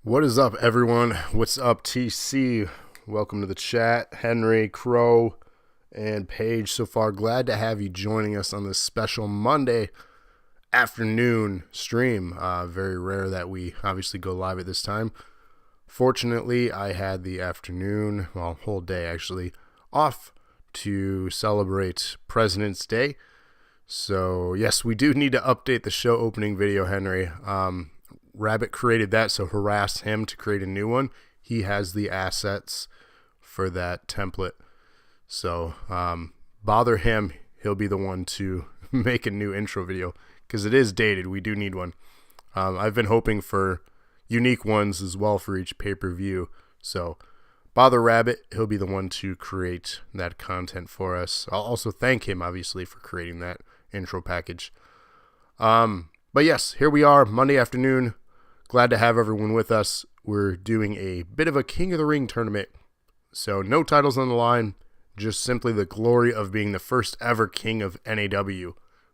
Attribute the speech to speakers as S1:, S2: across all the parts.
S1: What is up, everyone? What's up, TC? Welcome to the chat. Henry, Crow, and Paige. So far, glad to have you joining us on this special Monday afternoon stream. Very rare that we obviously go live at this time. Fortunately, I had the afternoon, well, whole day actually, off to celebrate President's Day. So, yes, we do need to update the show opening video, Henry. Rabbit created that, so harass him to create a new one. He has the assets for that template. So bother him. He'll be the one to make a new intro video because it is dated. We do need one. I've been hoping for unique ones as well for each pay-per-view. So bother Rabbit. He'll be the one to create that content for us. I'll also thank him, obviously, for creating that intro package. But yes, here we are, Monday afternoon. Glad to have everyone with us. We're doing a bit of a King of the Ring tournament. So no titles on the line, just simply the glory of being the first ever king of NAW.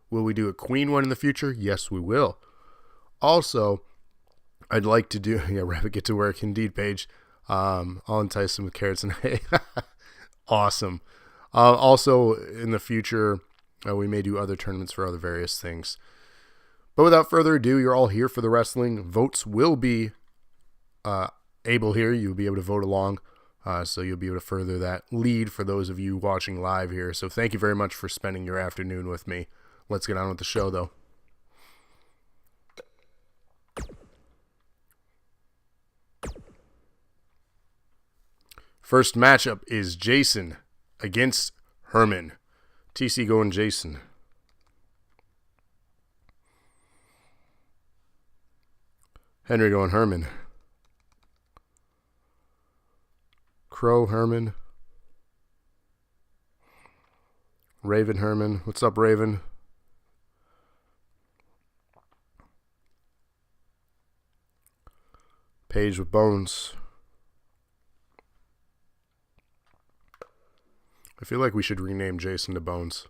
S1: Will we do a queen one in the future? Yes, we will. Also, I'd like to do, Rabbit get to work, indeed, Paige. I'll entice him with carrots and hay. Awesome. Also, in the future, we may do other tournaments for other various things. But without further ado, you're all here for the wrestling. Votes will be able here. You'll be able to vote along. So you'll be able to further that lead for those of you watching live here. So thank you very much for spending your afternoon with me. Let's get on with the show, though. First matchup is Jason against Herman. TC going Jason. Henry going Herman. Crow Herman. Raven Herman. What's up, Raven? Paige with Bones. I feel like we should rename Jason to Bones.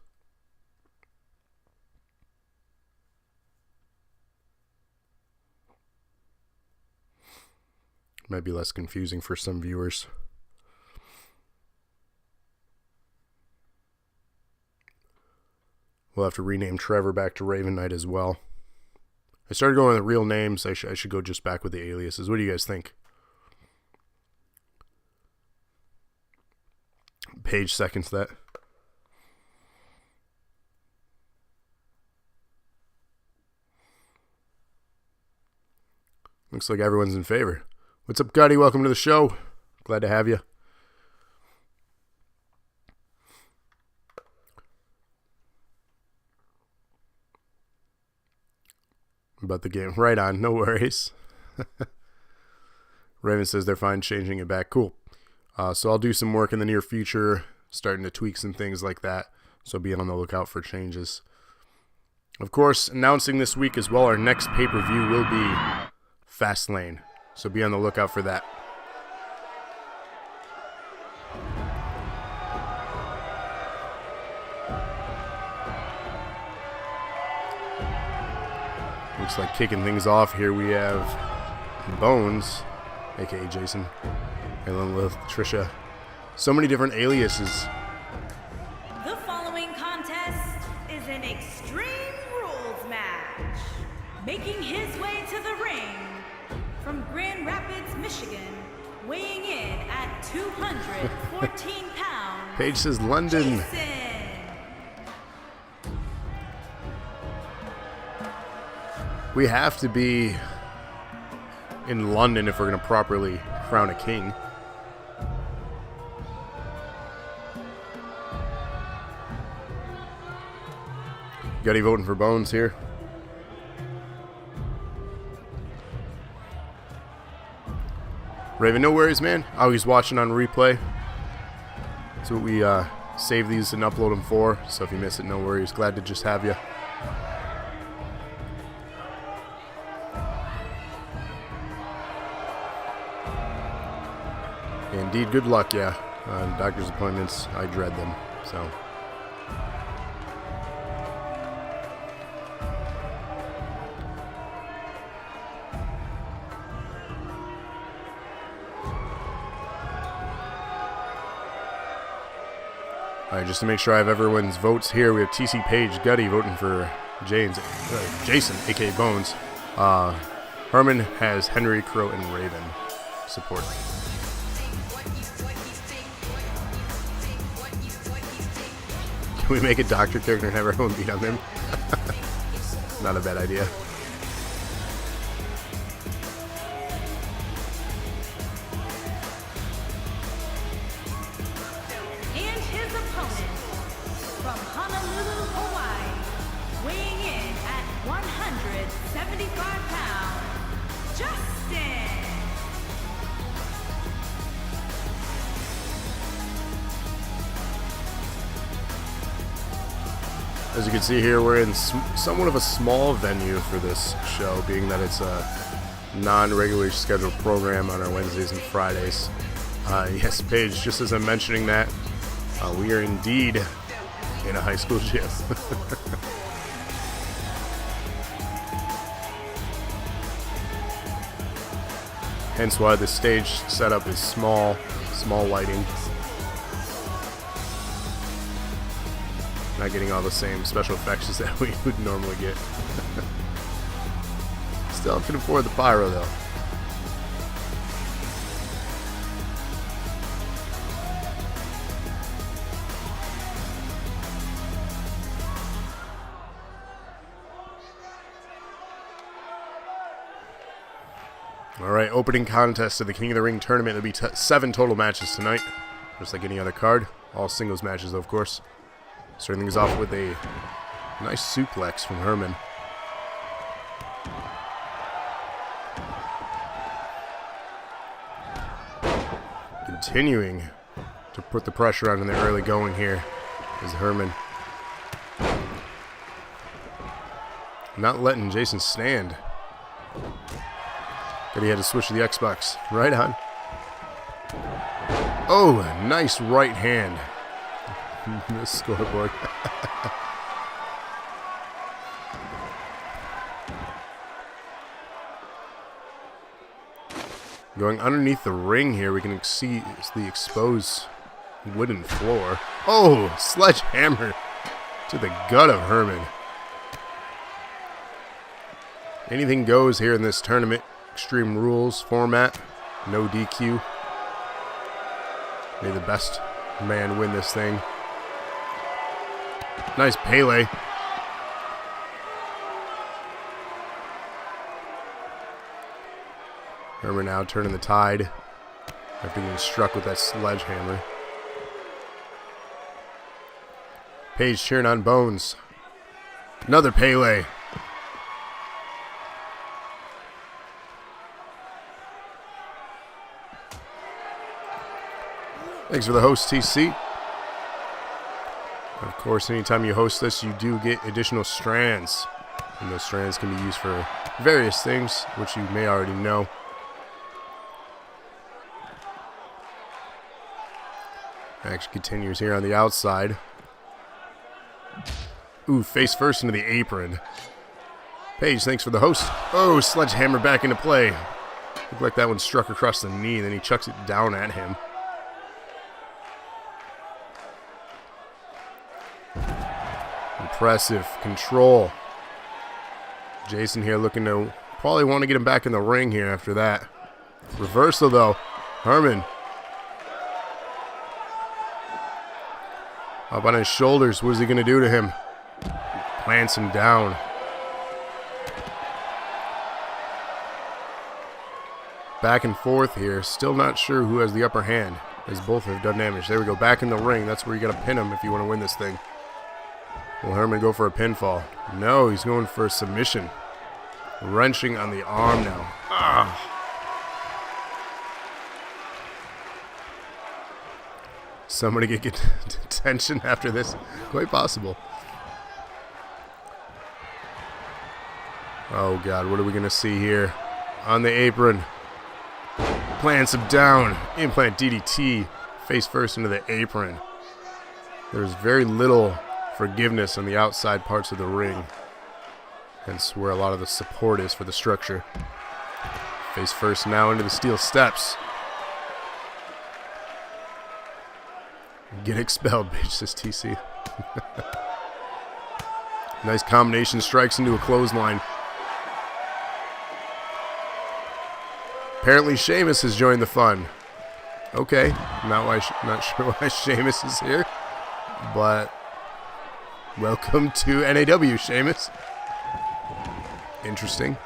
S1: Might be less confusing for some viewers. We'll have to rename Trevor back to Raven Knight as well. I started going with real names. I should go just back with the aliases. What do you guys think? Paige seconds that. Looks like everyone's in favor. What's up, Gutty? Welcome to the show. Glad to have you. About the game. Right on. No worries. Raven says they're fine changing it back. Cool. So I'll do some work in the near future, starting to tweak some things like that. So be on the lookout for changes. Of course, announcing this week as well, our next pay-per-view will be Fastlane. So be on the lookout for that. Looks like kicking things off here we have Bones, aka Jason, and with Trisha. So many different aliases.
S2: The following contest is an Extreme Rules match. Making his way to the ring from Grand Rapids, Michigan, weighing in at 214 pounds.
S1: Paige says London.
S2: Jason.
S1: We have to be in London if we're going to properly crown a king. Got any voting for Bones here? Raven, no worries, man. Always watching on replay. That's what we save these and upload them for. So if you miss it, no worries. Glad to just have you. Indeed, good luck, yeah. Doctor's appointments, I dread them, so. All right, just to make sure I have everyone's votes here, we have TC Page Gutty voting for Jason, aka Bones. Herman has Henry, Crow, and Raven support. Can we make a doctor character and have everyone beat on him? Not a bad idea.
S2: And his opponent from Honolulu, Hawaii, weighing in at 175 pounds, Justin.
S1: As you can see here, we're in somewhat of a small venue for this show, being that it's a non-regularly scheduled program on our Wednesdays and Fridays. Yes, Paige, just as I'm mentioning that, we are indeed in a high school gym. Hence why the stage setup is small lighting. Not getting all the same special effects as that we would normally get. Still can afford the pyro though. Alright, opening contest of the King of the Ring tournament. There'll be 7 total matches tonight, just like any other card. All singles matches, of course. Starting things off with a nice suplex from Herman. Continuing to put the pressure on in the early going here is Herman. Not letting Jason stand. But he had to switch to the Xbox. Right on. Oh, nice right hand. The scoreboard. Going underneath the ring here, we can see the exposed wooden floor. Oh, sledgehammer to the gut of Herman. Anything goes here in this tournament. Extreme Rules format. No DQ. May the best man win this thing. Nice Pele. Herman now turning the tide after getting struck with that sledgehammer. Page cheering on Bones. Another Pele. Thanks for the host, TC. Of course, anytime you host this, you do get additional strands. And those strands can be used for various things, which you may already know. Action continues here on the outside. Ooh, face first into the apron. Page, thanks for the host. Oh, sledgehammer back into play. Looked like that one struck across the knee, then he chucks it down at him. Impressive control. Jason here looking to probably want to get him back in the ring here after that. Reversal though. Herman. Up on his shoulders. What is he going to do to him? Plants him down. Back and forth here. Still not sure who has the upper hand, as both have done damage. There we go. Back in the ring. That's where you got to pin him if you want to win this thing. Will Herman go for a pinfall? No, he's going for a submission. Wrenching on the arm now. Ah. Somebody get detention after this? Quite possible. Oh God, what are we going to see here? On the apron. Plants him down. Implant DDT. Face first into the apron. There's very little forgiveness on the outside parts of the ring. Hence where a lot of the support is for the structure. Face first now into the steel steps. Get expelled, bitch, says TC. Nice combination, strikes into a clothesline. Apparently Sheamus has joined the fun. Okay, not sure why Sheamus is here, but welcome to NAW, Sheamus. Interesting.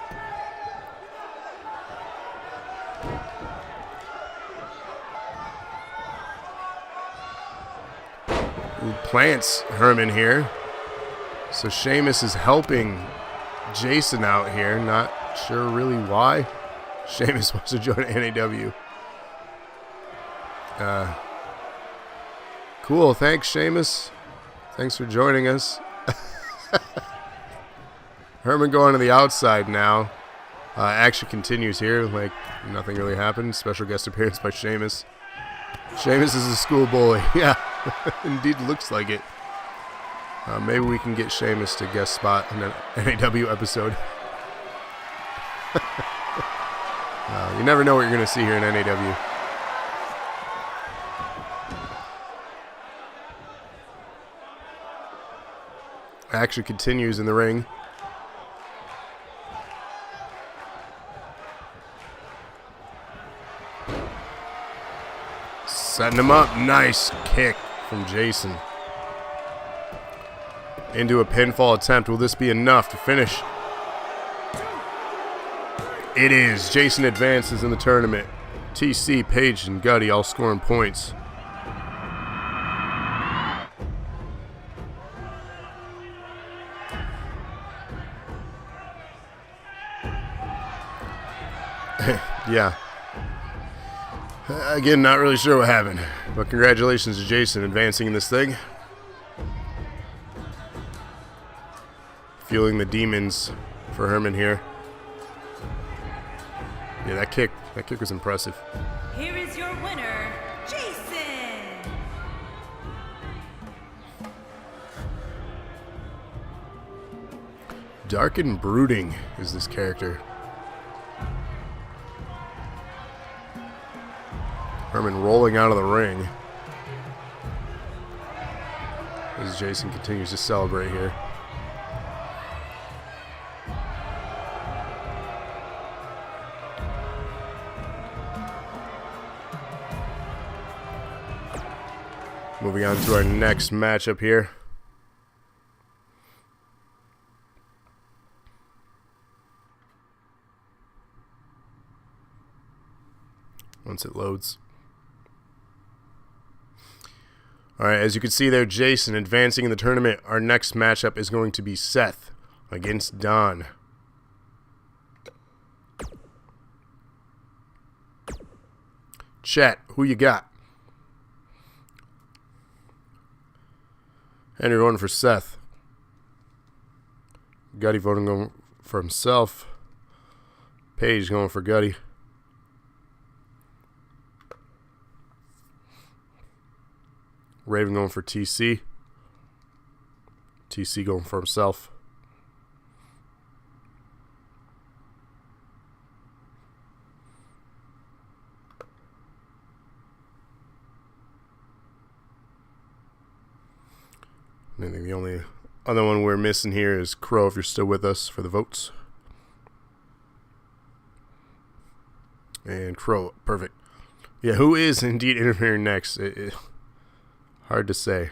S1: He plants Herman here. So Sheamus is helping Jason out here. Not sure really why. Sheamus wants to join NAW. Cool. Thanks, Sheamus. Thanks for joining us. Herman going to the outside now. Action continues here. Like nothing really happened. Special guest appearance by Sheamus. Sheamus is a schoolboy. Yeah, indeed looks like it. Maybe we can get Sheamus to guest spot in an NAW episode. You never know what you're going to see here in NAW. Action continues in the ring. Setting him up. Nice kick from Jason. Into a pinfall attempt. Will this be enough to finish? It is. Jason advances in the tournament. TC, Page, and Gutty all scoring points. Yeah. Again, not really sure what happened. But congratulations to Jason advancing in this thing. Fueling the demons for Herman here. Yeah, that kick was impressive.
S2: Here is your winner, Jason.
S1: Dark and brooding is this character. Herman rolling out of the ring as Jason continues to celebrate here. Moving on to our next matchup here. Once it loads. Alright, as you can see there, Jason advancing in the tournament. Our next matchup is going to be Seth against Don. Chat, who you got? Henry voting for Seth. Gutty voting for himself. Paige going for Gutty. Raven going for TC. TC going for himself. I think the only other one we're missing here is Crow, if you're still with us for the votes. And Crow, perfect. Yeah, who is indeed interfering next? Hard to say.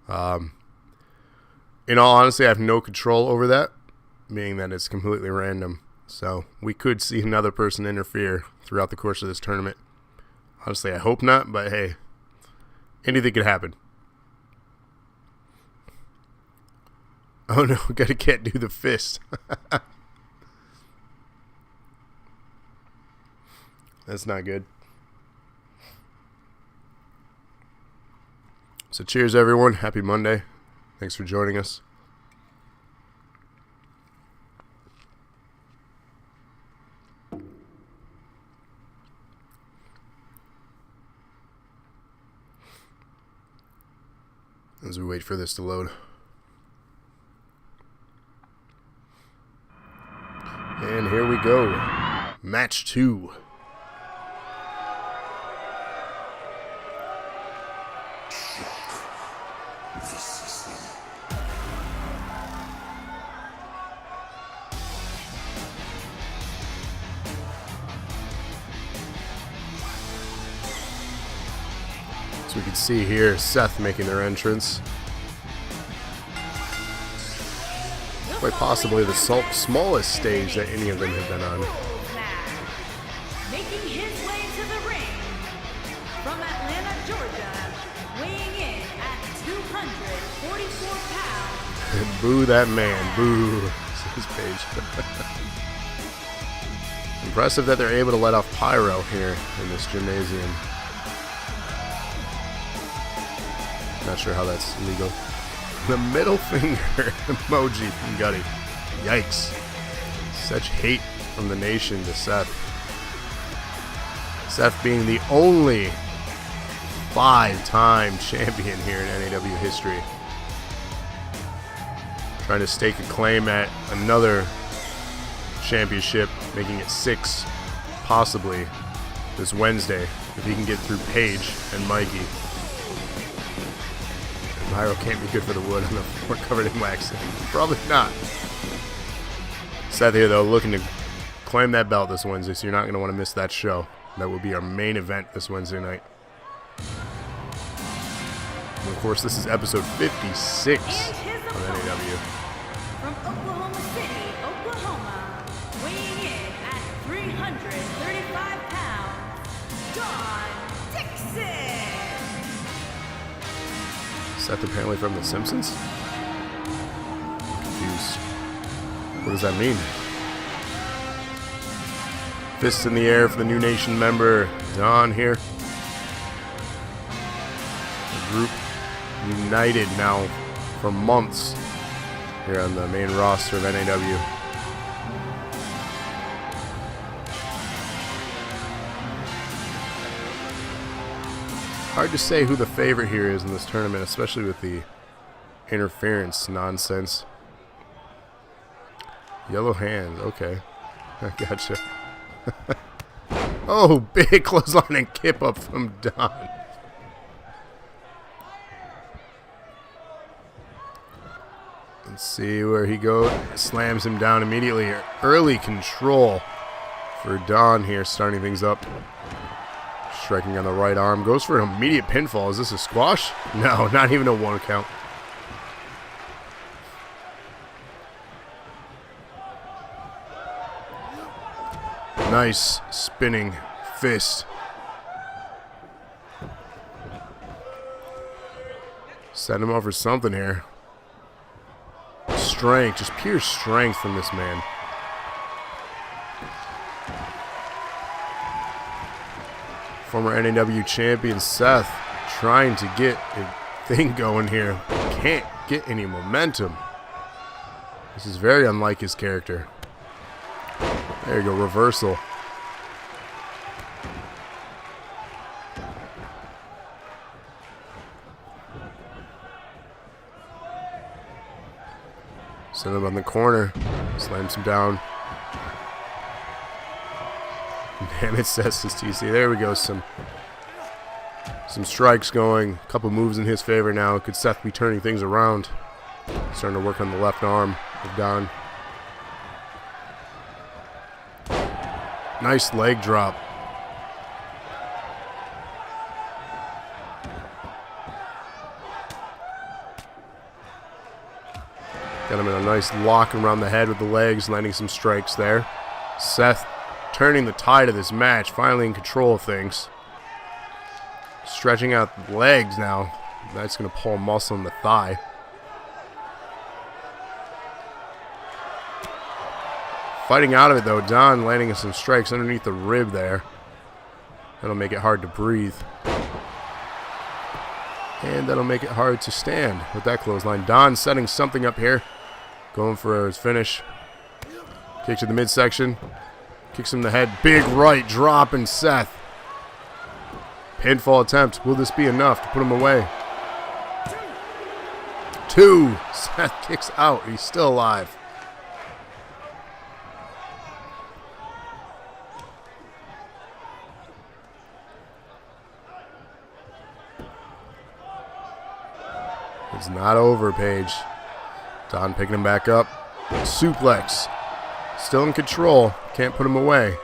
S1: In all honesty, I have no control over that, meaning that it's completely random. So we could see another person interfere throughout the course of this tournament. Honestly, I hope not, but hey, anything could happen. Oh no, can't do the fist. That's not good. So cheers everyone. Happy Monday. Thanks for joining us. As we wait for this to load. And here we go. Match 2. As we can see here, Seth making their entrance. Quite possibly the smallest stage that any of them have been on.
S2: Making his way to the ring from Atlanta, Georgia, weighing in at 244 pounds.
S1: Boo that man, boo. This is Paige. Impressive that they're able to let off pyro here in this gymnasium. Not sure how that's legal. The middle finger emoji from Gutty. Yikes. Such hate from the nation to Seth. Seth being the only 5-time champion here in NAW history. Trying to stake a claim at another championship, making it 6 possibly this Wednesday if he can get through Paige and Mikey. Pyro can't be good for the wood on the floor covered in wax. Probably not. Seth here, though, looking to claim that belt this Wednesday, so you're not going to want to miss that show. That will be our main event this Wednesday night. And of course, this is episode 56 of NAW.
S2: From Oklahoma City, Oklahoma, weighing in at 335 pounds, Don Dixon.
S1: Seth apparently from The Simpsons? Confused. What does that mean? Fists in the air for the New Nation member, Don here. The group united now for months here on the main roster of NAW. Hard to say who the favorite here is in this tournament, especially with the interference nonsense. Yellow hand, okay. I gotcha. Oh, big clothesline and kip up from Don. Let's see where he goes. Slams him down immediately. Early control for Don here, starting things up. Striking on the right arm. Goes for an immediate pinfall. Is this a squash? No, not even a 1 count. Nice spinning fist. Set him up for something here. Strength, just pure strength from this man. Former NAW champion Seth trying to get a thing going here. Can't get any momentum. This is very unlike his character. There you go, reversal. Send him on the corner. Slams him down. Damn it, says his TC. There we go. Some strikes going. A couple moves in his favor now. Could Seth be turning things around? Starting to work on the left arm of Don. Nice leg drop. Got him in a nice lock around the head with the legs, landing some strikes there. Seth turning the tide of this match, finally in control of things. Stretching out the legs now. That's going to pull a muscle in the thigh. Fighting out of it though, Don landing some strikes underneath the rib there. That'll make it hard to breathe. And that'll make it hard to stand with that clothesline. Don setting something up here. Going for his finish. Kick to the midsection. Kicks him in the head. Big right drop and Seth. Pinfall attempt. Will this be enough to put him away? 2. Seth kicks out. He's still alive. It's not over, Paige. Don picking him back up. Suplex. Still in control. Can't put him away.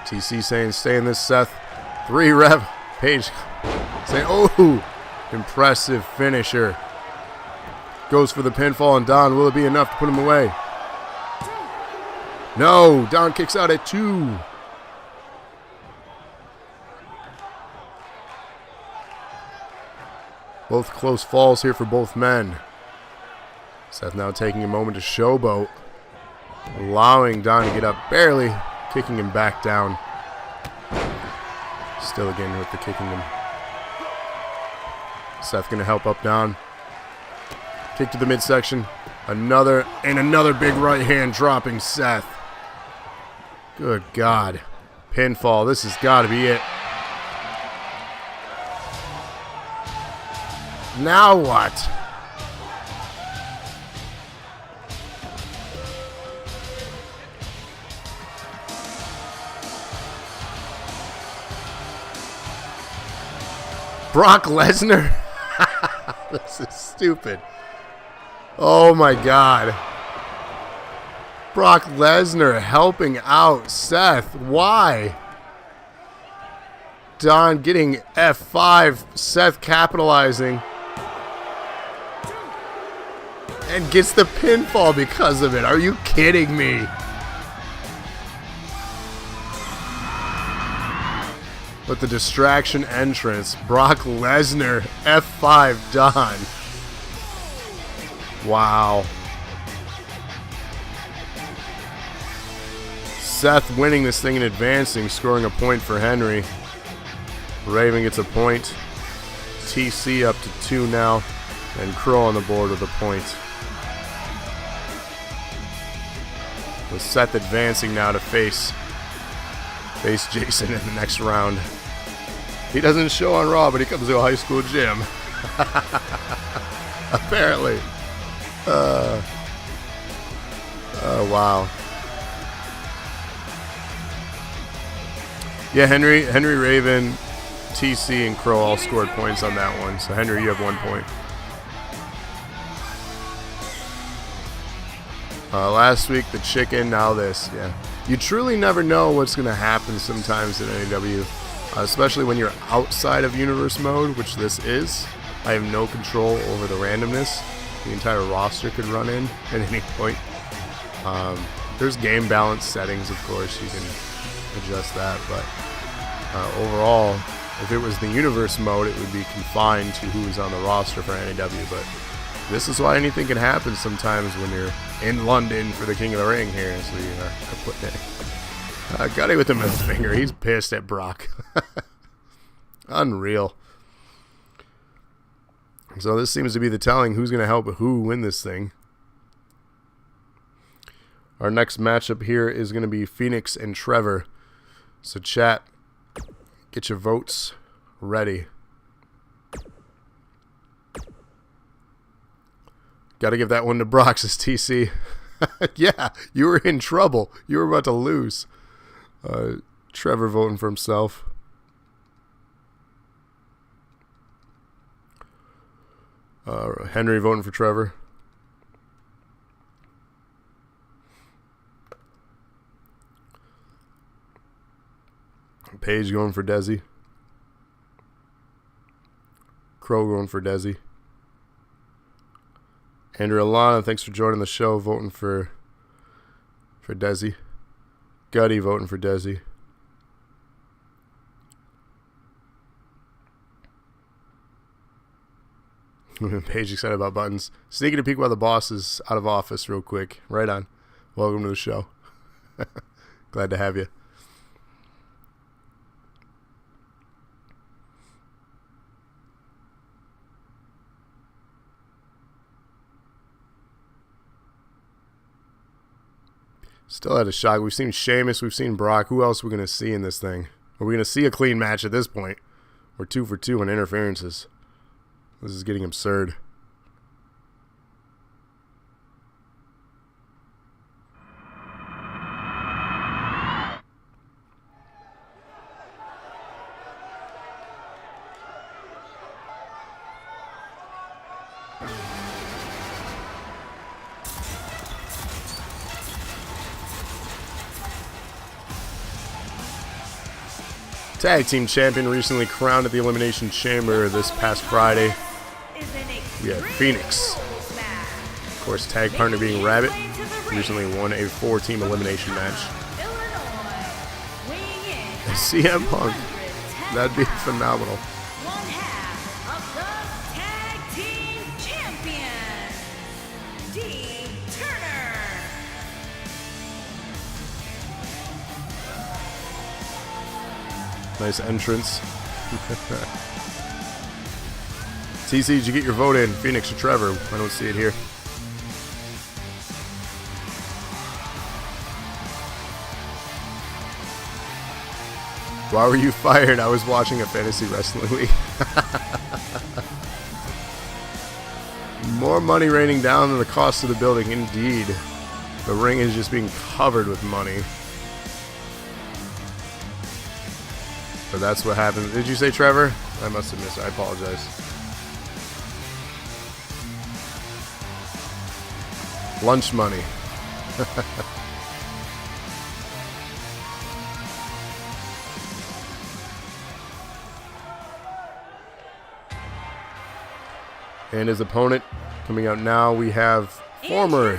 S1: TC saying stay in this, Seth. 3 rep. Page saying, oh, impressive finisher. Goes for the pinfall, and Don, will it be enough to put him away? No, Don kicks out at 2. Both close falls here for both men. Seth now taking a moment to showboat, allowing Don to get up, barely kicking him back down. Still again with the kicking him. Seth gonna help up Don. Kick to the midsection. Another big right hand dropping Seth. Good God. Pinfall. This has got to be it. Now what? Brock Lesnar? This is stupid. Oh my God. Brock Lesnar helping out Seth. Why? Don getting F5. Seth capitalizing. And gets the pinfall because of it. Are you kidding me? But the distraction entrance. Brock Lesnar. F5 Don. Wow. Seth winning this thing and advancing, scoring a point for Henry. Raven gets a point. TC up to 2 now. And Crow on the board with a point. With Seth advancing now to face Jason in the next round. He doesn't show on Raw, but he comes to a high school gym. Apparently. Oh, wow. Yeah, Henry, Raven, TC, and Crow all scored points on that one. So, Henry, you have 1 point. Last week, the chicken, now this. Yeah. You truly never know what's going to happen sometimes in AEW, especially when you're outside of Universe mode, which this is. I have no control over the randomness. The entire roster could run in at any point. There's game balance settings, of course. You can adjust that, but overall, if it was the Universe mode, it would be confined to who is on the roster for NAW, but this is why anything can happen sometimes when you're in London for the King of the Ring here. So you are putting it. Got it with the middle finger. He's pissed at Brock. Unreal. So this seems to be the telling who's going to help who win this thing. Our next matchup here is going to be Phoenix and Trevor. So chat, get your votes ready. Got to give that one to Brock, says TC. Yeah, you were in trouble. You were about to lose. Trevor voting for himself. Henry voting for Trevor. Paige going for Desi. Crow going for Desi. Andrew Alana, thanks for joining the show, voting for Desi. Gutty voting for Desi. Paige excited about buttons. Sneaking a peek while the boss is out of office real quick. Right on. Welcome to the show. Glad to have you. Still had a shock. We've seen Sheamus. We've seen Brock. Who else are we going to see in this thing? Are we going to see a clean match at this point? We're 2 for 2 on interferences. This is getting absurd. Tag Team Champion recently crowned at the Elimination Chamber this past Friday. We had Phoenix. Of course, tag partner being Rabbit. Recently won a 4-team elimination match. CM Punk. That'd be phenomenal.
S2: One half of the Tag Team Champions, D. Turner.
S1: Nice entrance. TC, did you get your vote in? Phoenix or Trevor? I don't see it here. Why were you fired? I was watching a fantasy wrestling league. More money raining down than the cost of the building. Indeed. The ring is just being covered with money. But that's what happened. Did you say Trevor? I must have missed it. I apologize. Lunch money. And his opponent coming out now, we have former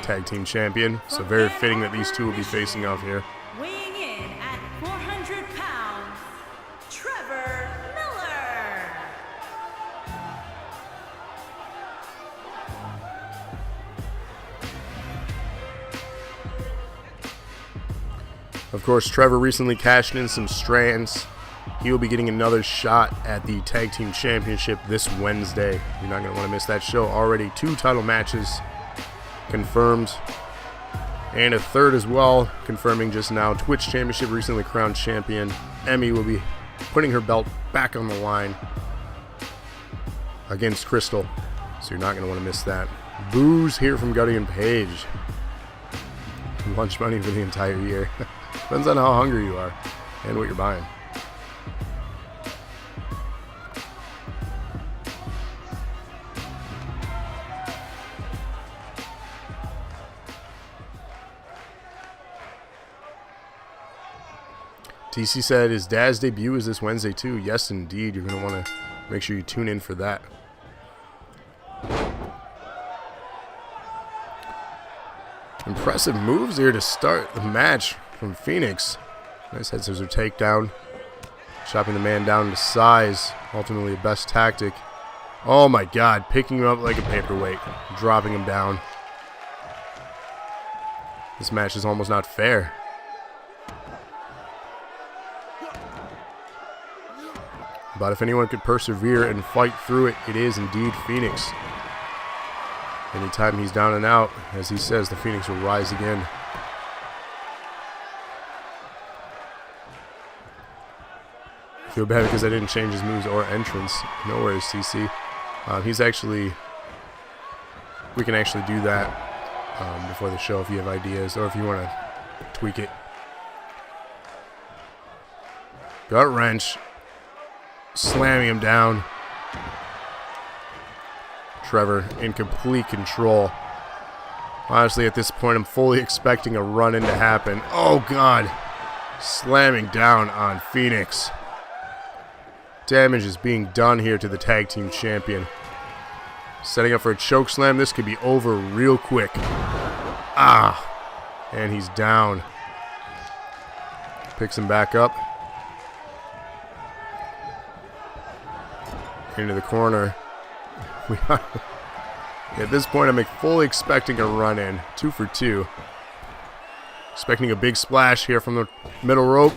S1: tag team champion. So very fitting that these two will be facing off here.
S2: Weighing in at 400 pounds, Trevor Miller.
S1: Of course, Trevor recently cashed in some strands. He will be getting another shot at the Tag Team Championship this Wednesday. You're not going to want to miss that show. Already 2 title matches confirmed. And a third as well, confirming just now. Twitch Championship, recently crowned champion. Emmy will be putting her belt back on the line against Crystal. So you're not going to want to miss that. Booze here from Gutty and Page. Lunch money for the entire year. Depends on how hungry you are and what you're buying. TC said his dad's debut is this Wednesday too. Yes, indeed. You're going to want to make sure you tune in for that. Impressive moves here to start the match from Phoenix. Nice head scissor takedown. Chopping the man down to size. Ultimately the best tactic. Oh my god. Picking him up like a paperweight. Dropping him down. This match is almost not fair. But if anyone could persevere and fight through it, it is indeed Phoenix. Anytime he's down and out, as he says, the Phoenix will rise again. I feel bad because I didn't change his moves or entrance. No worries, CC. He's actually... We can actually do that before the show if you have ideas or if you want to tweak it. Gut wrench. Slamming him down. Trevor in complete control. Honestly, at this point, I'm fully expecting a run-in to happen. Oh, God. Slamming down on Phoenix. Damage is being done here to the tag team champion. Setting up for a choke slam. This could be over real quick. Ah. And he's down. Picks him back up. Into the corner. We are at this point, I'm fully expecting a run-in. 2 for 2. Expecting a big splash here from the middle rope.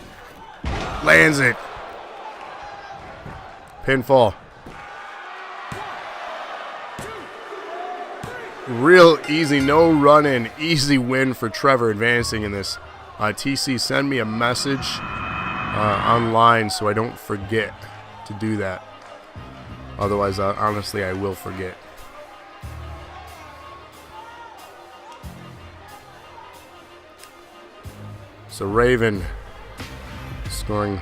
S1: Lands it. Pinfall. Real easy, no run-in. Easy win for Trevor advancing in this. TC, send me a message online so I don't forget to do that. Otherwise, honestly, I will forget. So Raven scoring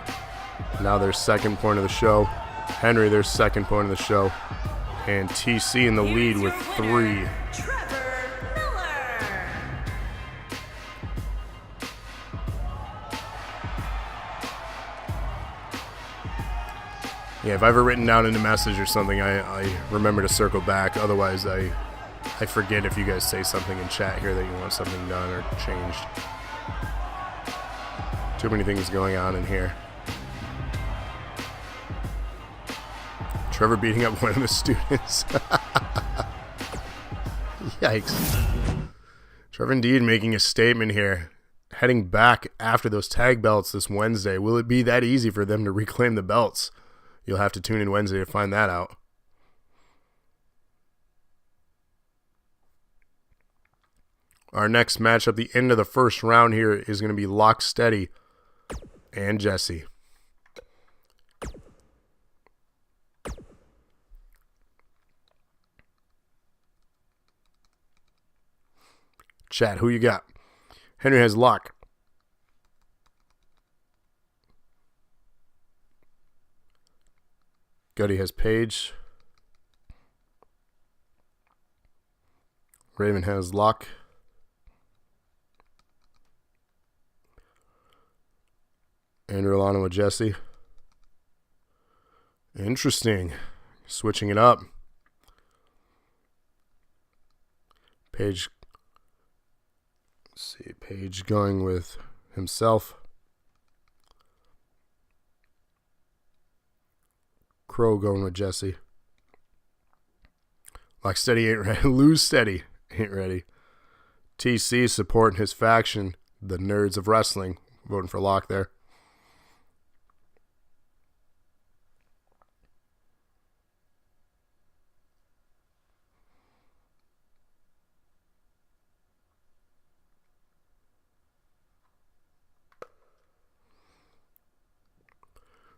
S1: now their second point of the show. Henry their second point of the show. And TC in the lead with 3.
S2: Trevor Miller.
S1: Yeah, if I've ever written down in a message or something, I remember to circle back. Otherwise, I forget if you guys say something in chat here that you want something done or changed. Too many things going on in here. Trevor beating up one of the students. Yikes. Trevor indeed making a statement here. Heading back after those tag belts this Wednesday. Will it be that easy for them to reclaim the belts? You'll have to tune in Wednesday to find that out. Our next match at the end of the first round here is going to be Locksteady and Jesse. Chat, who you got? Henry has Lock. Gutty has Paige. Raven has Lock. Andrew Alano with Jesse. Interesting. Switching it up. Paige. Let's see. Paige going with himself. Crow going with Jesse. Lock Steady ain't ready. Lose Steady ain't ready. TC supporting his faction, the Nerds of Wrestling. Voting for Lock there.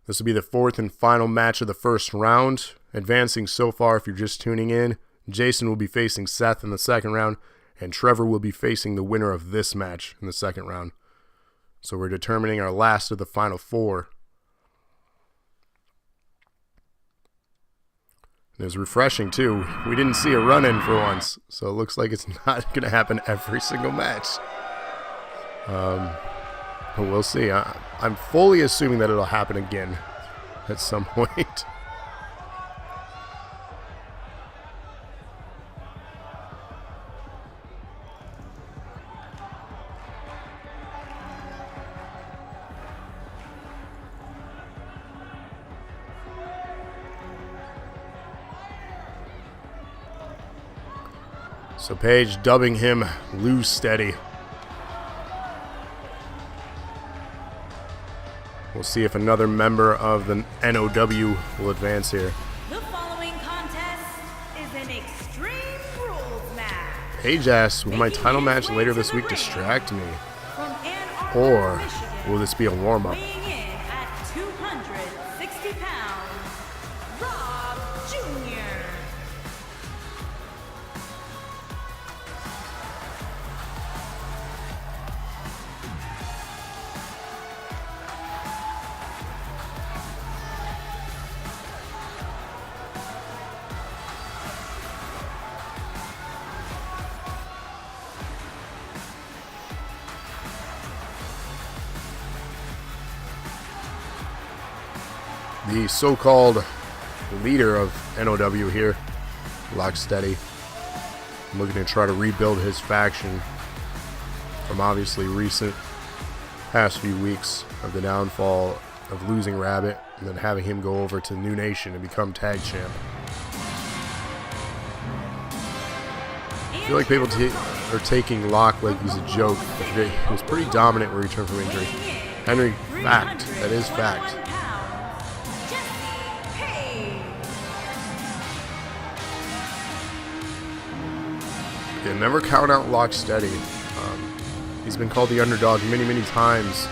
S1: This will be the fourth and final match of the first round. Advancing so far, if you're just tuning in, Jason will be facing Seth in the second round, and Trevor will be facing the winner of this match in the second round. So we're determining our last of the final four. It was refreshing, too. We didn't see a run-in for once, so it looks like it's not going to happen every single match. We'll see. I'm fully assuming that it'll happen again at some point. So Paige dubbing him Lose Steady. We'll see if another member of the NOW will advance here.
S2: The following contest is an Extreme Rules match.
S1: Paige asks, will my title match later this week distract me? Or will this be a warm-up?
S2: Weighing in at 260 pounds, Rob Jr.
S1: The so-called leader of NOW here, Locksteady, looking to try to rebuild his faction from obviously recent past few weeks of the downfall of losing Rabbit and then having him go over to New Nation and become tag champ. I feel like people are taking Lock like he's a joke. He was pretty dominant when he returned from injury. Henry, fact. That is fact. Yeah, never count out Locksteady. He's been called the underdog many times,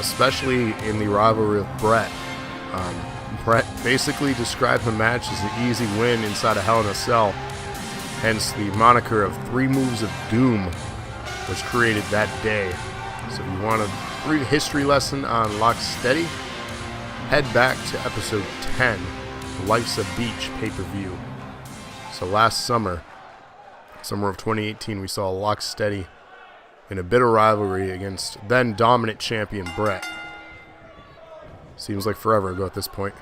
S1: especially in the rivalry with Brett. Brett basically described the match as an easy win inside a Hell in a Cell, hence the moniker of 3 Moves of Doom was created that day. So if you want a brief history lesson on Locksteady, head back to episode 10, Life's a Beach pay-per-view. So last summer of 2018, we saw Locksteady in a bitter rivalry against then dominant champion Brett. Seems like forever ago at this point.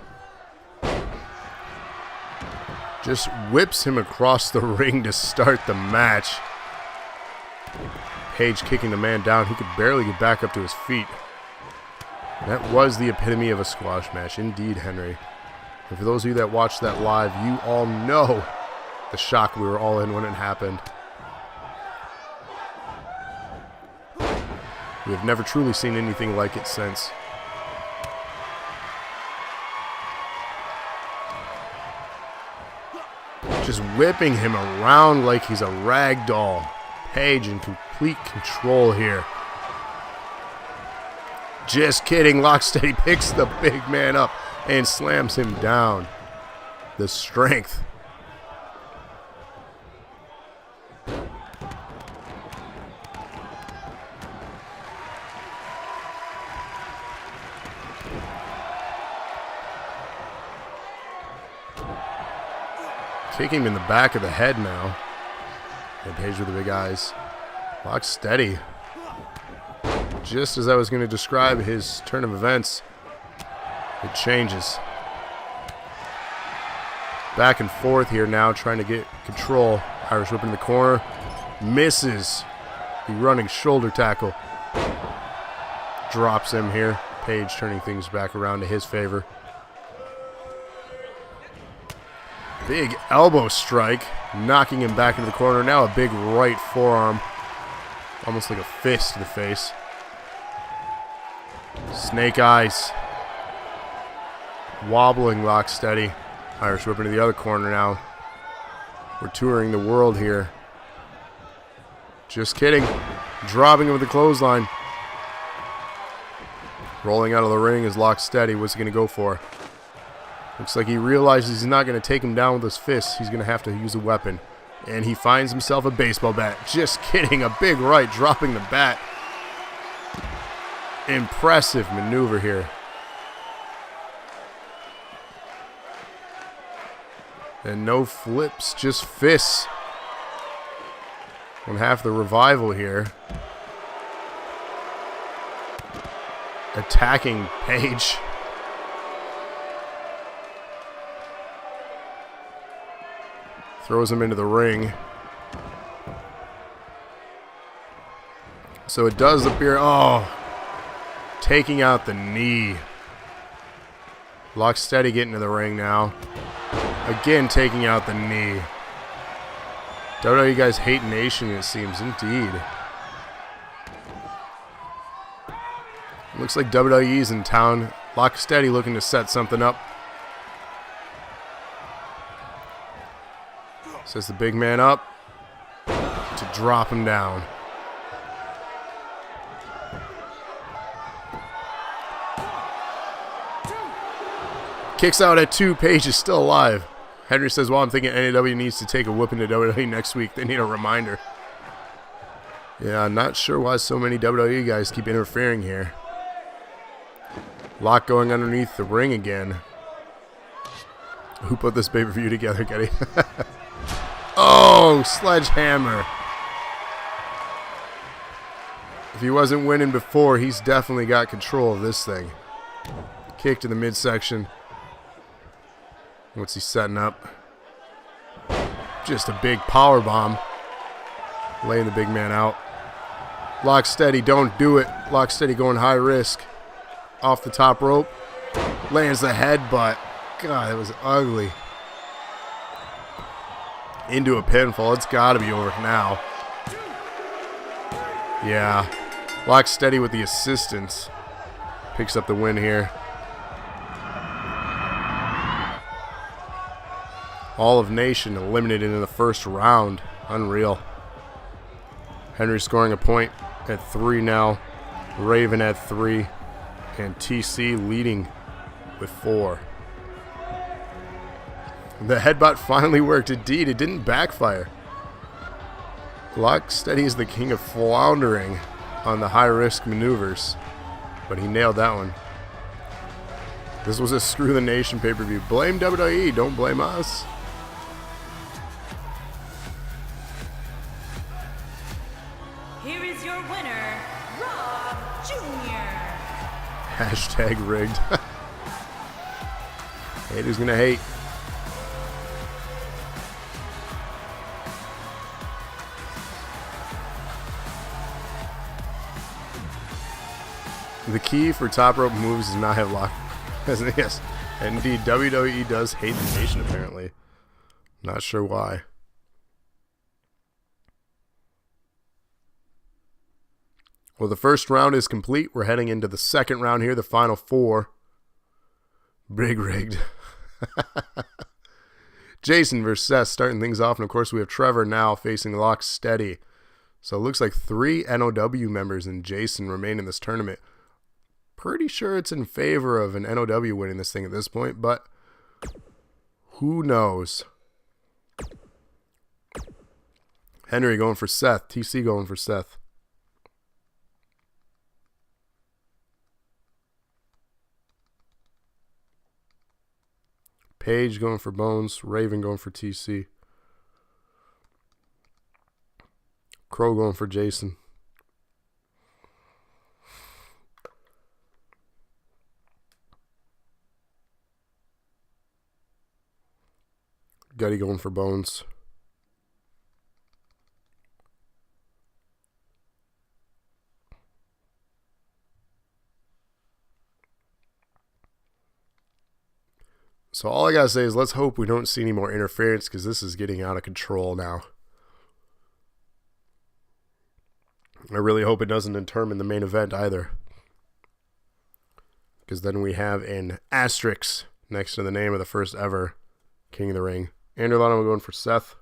S1: Just whips him across the ring to start the match. Page kicking the man down. He could barely get back up to his feet. That was the epitome of a squash match. Indeed, Henry. And for those of you that watched that live, you all know the shock we were all in when it happened. We have never truly seen anything like it since. Just whipping him around like he's a rag doll. Page in complete control here. Just kidding. Locksteady picks the big man up and slams him down. The strength. Kicking him in the back of the head now. And Page with the big eyes. Locksteady. Just as I was going to describe his turn of events, it changes. Back and forth here now, trying to get control. Irish whip in the corner. Misses the running shoulder tackle. Drops him here. Page turning things back around to his favor. Big elbow strike, knocking him back into the corner. Now a big right forearm. Almost like a fist to the face. Snake eyes. Wobbling Locksteady. Irish whip into the other corner now. We're touring the world here. Just kidding. Dropping him with the clothesline. Rolling out of the ring is Locksteady. What's he going to go for? Looks like he realizes he's not going to take him down with his fists. He's going to have to use a weapon. And he finds himself a baseball bat. Just kidding. A big right, dropping the bat. Impressive maneuver here. And no flips, just fists. On half the revival here. Attacking Page. Throws him into the ring. So it does appear, taking out the knee. Locksteady getting to the ring now. Again, taking out the knee. WWE guys hate Nation, it seems. Indeed. Looks like WWE's in town. Locksteady looking to set something up. Sets the big man up to drop him down. Kicks out at 2. Page is still alive. Henry says, well, I'm thinking NAW needs to take a whooping to WWE next week. They need a reminder. Yeah, I'm not sure why so many WWE guys keep interfering here. Lock going underneath the ring again. Who put this pay-per-view together, Getty? Oh, sledgehammer. If he wasn't winning before, he's definitely got control of this thing. Kick to the midsection. What's he setting up? Just a big power bomb. Laying the big man out. Locksteady, don't do it. Locksteady going high risk. Off the top rope. Lands the headbutt. God, it was ugly. Into a pinfall. It's got to be over now. Yeah. Locksteady with the assistance. Picks up the win here. All of Nation eliminated in the first round. Unreal. Henry scoring a point at 3 now. Raven at 3. And TC leading with 4. The headbutt finally worked. Indeed, it didn't backfire. Locksteady is the king of floundering on the high-risk maneuvers. But he nailed that one. This was a Screw the Nation pay-per-view. Blame WWE, don't blame us.
S2: Here is your winner, Rob Jr.
S1: Hashtag rigged. Haters gonna hate. The key for top rope moves is not have lock. Yes, indeed, WWE does hate the nation apparently. Not sure why. Well, the first round is complete. We're heading into the second round here, the final four. Big rigged. Jason versus Seth starting things off. And, of course, we have Trevor now facing Lock Steady. So it looks like 3 NOW members and Jason remain in this tournament. Pretty sure it's in favor of an NOW winning this thing at this point, but who knows? Henry going for Seth. TC going for Seth. Paige going for Bones. Raven going for TC. Crow going for Jason. Gutty going for Bones. So all I gotta say is let's hope we don't see any more interference because this is getting out of control now. I really hope it doesn't determine the main event either. Because then we have an asterisk next to the name of the first ever King of the Ring. Andrew Lano going for Seth.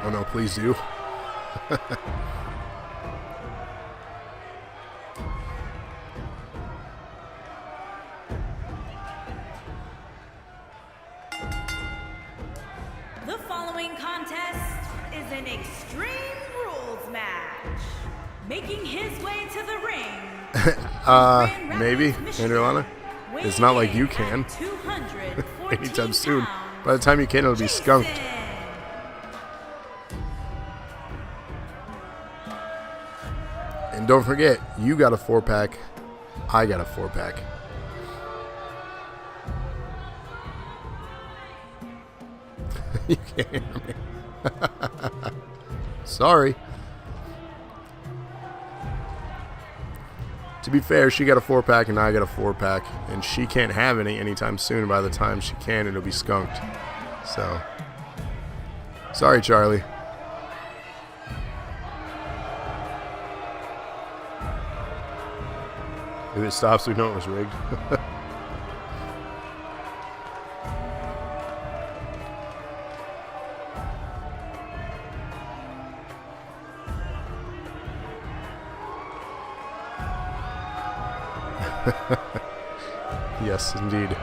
S1: Oh no, please do.
S2: The following contest is an Extreme Rules match. Making his way to the ring.
S1: Maybe, Andrew Lana. It's not like you can. Anytime soon. By the time you can, it'll be skunked. And don't forget, you got a 4-pack. I got a 4-pack. You can't hear me. Sorry. To be fair, she got a 4-pack and I got a 4-pack. And she can't have any anytime soon. By the time she can, it'll be skunked. So, sorry, Charlie. If it stops, we know it was rigged. Yes, indeed.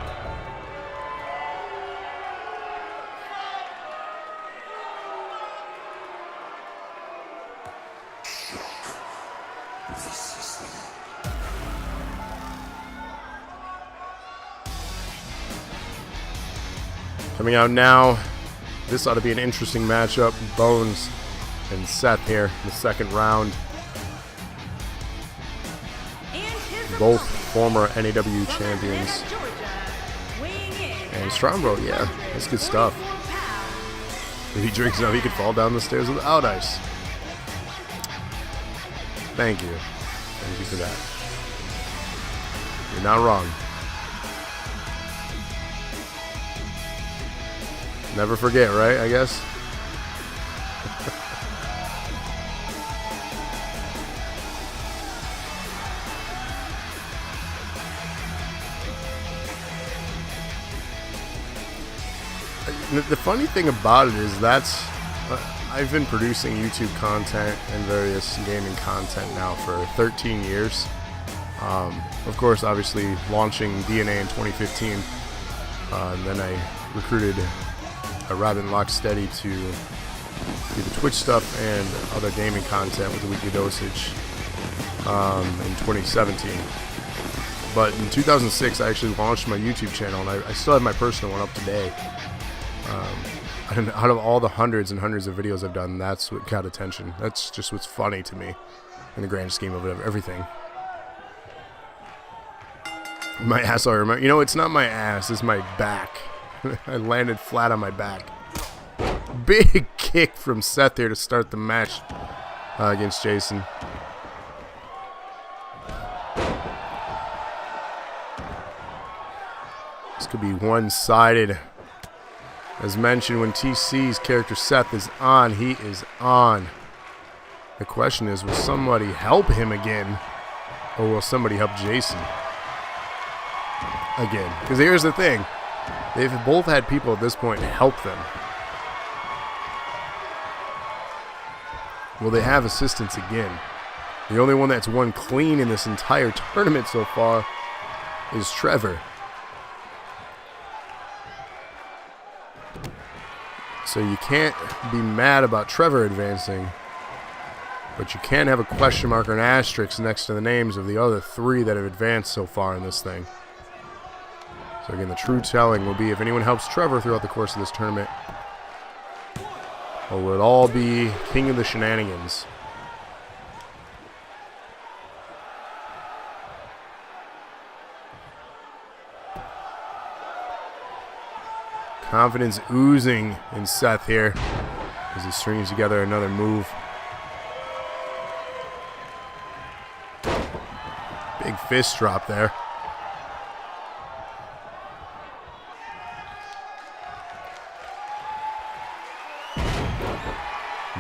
S1: Coming out now, this ought to be an interesting matchup. Bones and Seth here in the second round. Both former NAW champions. And Strombo, yeah, that's good stuff. If he drinks enough, he could fall down the stairs without ice. Thank you. Thank you for that. You're not wrong. Never forget, right? I guess. The funny thing about it is I've been producing YouTube content and various gaming content now for 13 years. Of course, obviously launching DNA in 2015. And then I recruited Robin Locksteady to do the Twitch stuff and other gaming content with the weekly dosage in 2017. But in 2006, I actually launched my YouTube channel, and I still have my personal one up today. And out of all the hundreds and hundreds of videos I've done, that's what got attention. That's just what's funny to me in the grand scheme of everything. My ass, I remember. You know, it's not my ass, it's my back. I landed flat on my back. Big kick from Seth here to start the match against Jason. This could be one-sided. As mentioned, when TC's character Seth is on, he is on. The question is, will somebody help him again? Or will somebody help Jason again? Because here's the thing. They've both had people at this point help them. Will they have assistance again? The only one that's won clean in this entire tournament so far is Trevor. So you can't be mad about Trevor advancing, but you can have a question mark or an asterisk next to the names of the other three that have advanced so far in this thing. So again, the true telling will be if anyone helps Trevor throughout the course of this tournament, or will it all be king of the shenanigans? Confidence oozing in Seth here as he strings together another move. Big fist drop there.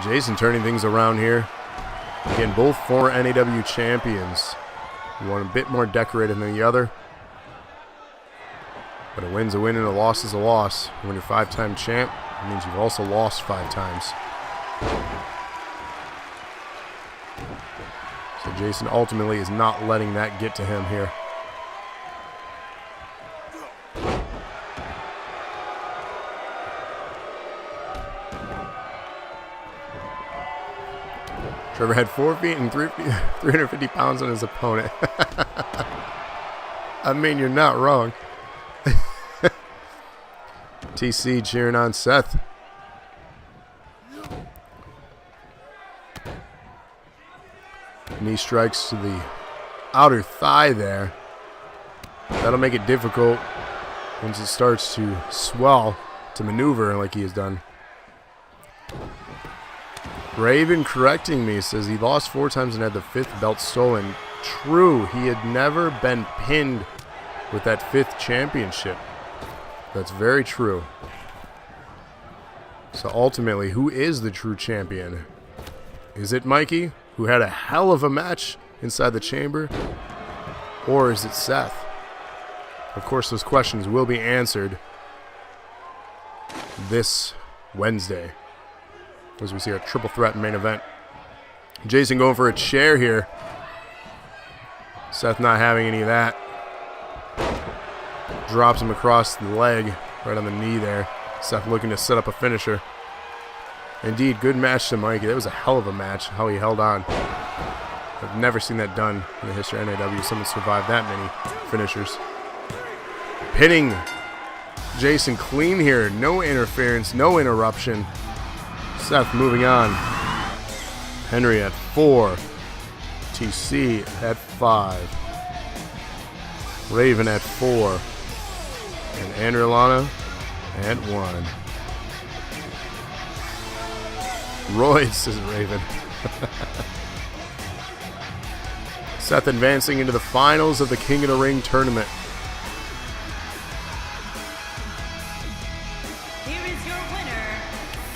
S1: Jason turning things around here. Again, both former NAW champions. One a bit more decorated than the other. But a win's a win and a loss is a loss. When you're five-time champ, it means you've also lost 5 times. So Jason ultimately is not letting that get to him here. Trevor had 4 feet and 350 pounds on his opponent. I mean, you're not wrong. TC cheering on Seth. Knee strikes to the outer thigh there. That'll make it difficult once it starts to swell to maneuver like he has done. Raven correcting me, says he lost 4 times and had the 5th belt stolen. True, he had never been pinned with that 5th championship. That's very true. So ultimately, who is the true champion? Is it Mikey, who had a hell of a match inside the chamber? Or is it Seth? Of course, those questions will be answered this Wednesday as we see our triple threat main event. Jason going for a chair here. Seth not having any of that. Drops him across the leg, right on the knee there. Seth looking to set up a finisher. Indeed, good match to Mikey. That was a hell of a match, how he held on. I've never seen that done in the history of NAW. Someone survived that many finishers. Pinning Jason clean here. No interference, no interruption. Seth moving on. Henry at 4. TC at 5. Raven at 4. And Andrew Lana at 1. Royce, says Raven. Seth advancing into the finals of the King of the Ring tournament.
S2: Here is your winner.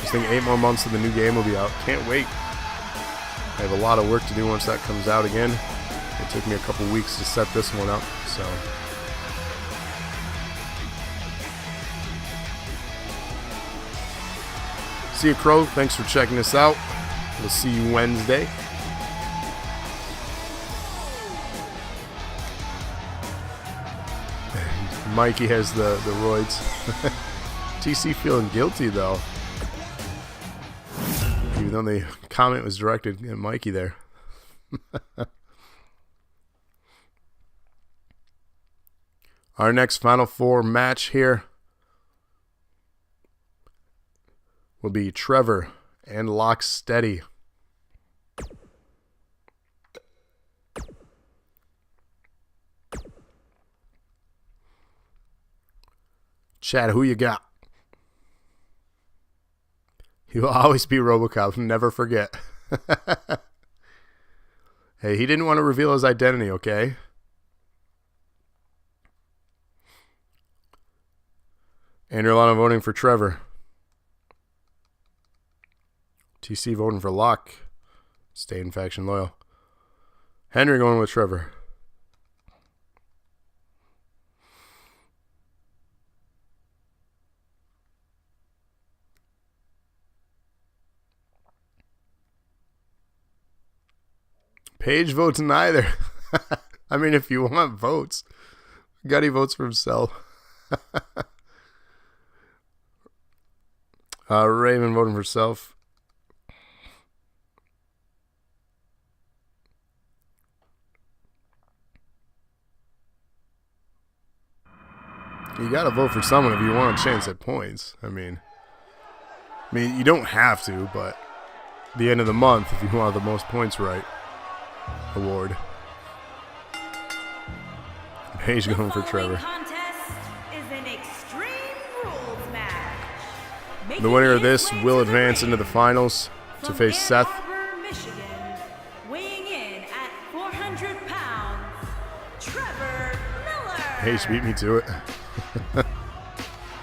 S1: Just think 8 more months of the new game will be out. Can't wait. I have a lot of work to do once that comes out again. It took me a couple weeks to set this one up, so. See you, Crow. Thanks for checking us out. We'll see you Wednesday. Mikey has the roids. TC feeling guilty, though. Even though the comment was directed at Mikey there. Our next Final Four match here. will be Trevor and Lock Steady. Chad, who you got? He will always be RoboCop. Never forget. Hey, he didn't want to reveal his identity, okay? Andrew Lana voting for Trevor. TC voting for Locke. Staying faction loyal. Henry going with Trevor. Paige votes neither. I mean, if you want votes. Gutty votes for himself. Raven voting for herself. You gotta vote for someone if you want a chance at points. I mean, you don't have to, but at the end of the month, if you want the most points right, award. Paige going for Trevor. The winner of this will advance into the finals to face Seth.
S2: Weighing in at 400 pounds, Trevor Miller.
S1: Paige beat me to it.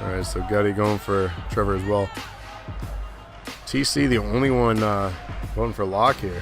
S1: Alright, so Gutty going for Trevor as well. TC, the only one voting for Locke here.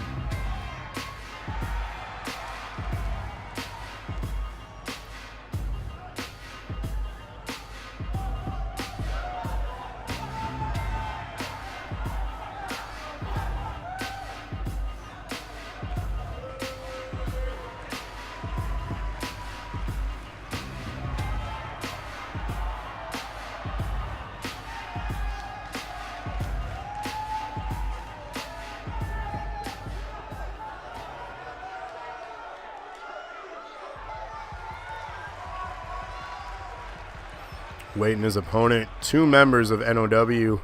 S1: Waiting his opponent, two members of NOW.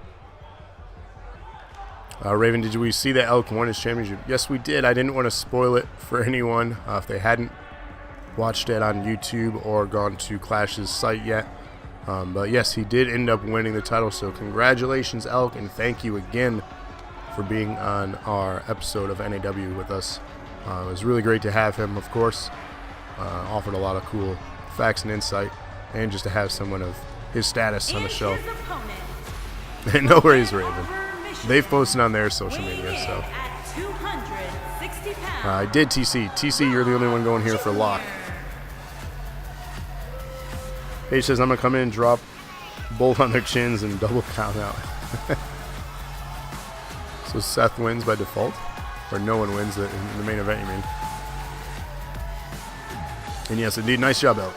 S1: Raven, did we see that Elk won his championship? Yes, we did. I didn't want to spoil it for anyone if they hadn't watched it on YouTube or gone to Clash's site yet. But yes, he did end up winning the title. So congratulations, Elk, and thank you again for being on our episode of NAW with us. It was really great to have him, of course. Offered a lot of cool facts and insight, and just to have someone of his status on the show. No worries, Raven. They've posted on their social media, so. I did TC. TC, you're the only one going here for Locke. Paige says, I'm going to come in and drop both on their chins and double count out. So Seth wins by default? Or no one wins in the main event, you mean? And yes, indeed, nice job, Elk.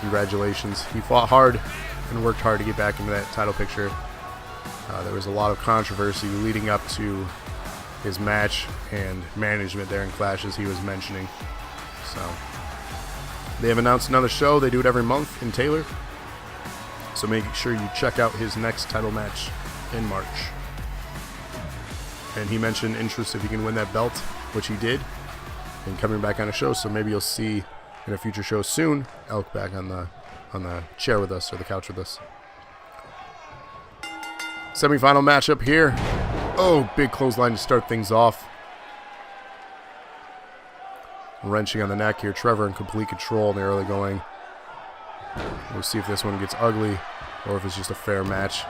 S1: Congratulations. He fought hard and worked hard to get back into that title picture. There was a lot of controversy leading up to his match and management there in Clash, as he was mentioning. So they have announced another show. They do it every month in Taylor. So make sure you check out his next title match in March. And he mentioned interest if he can win that belt, which he did, and coming back on a show. So maybe you'll see in a future show soon Elk back on the chair with us, or the couch with us. Semi-final matchup here. Oh, big clothesline to start things off. Wrenching on the neck here. Trevor in complete control in the early going. We'll see if this one gets ugly or if it's just a fair match.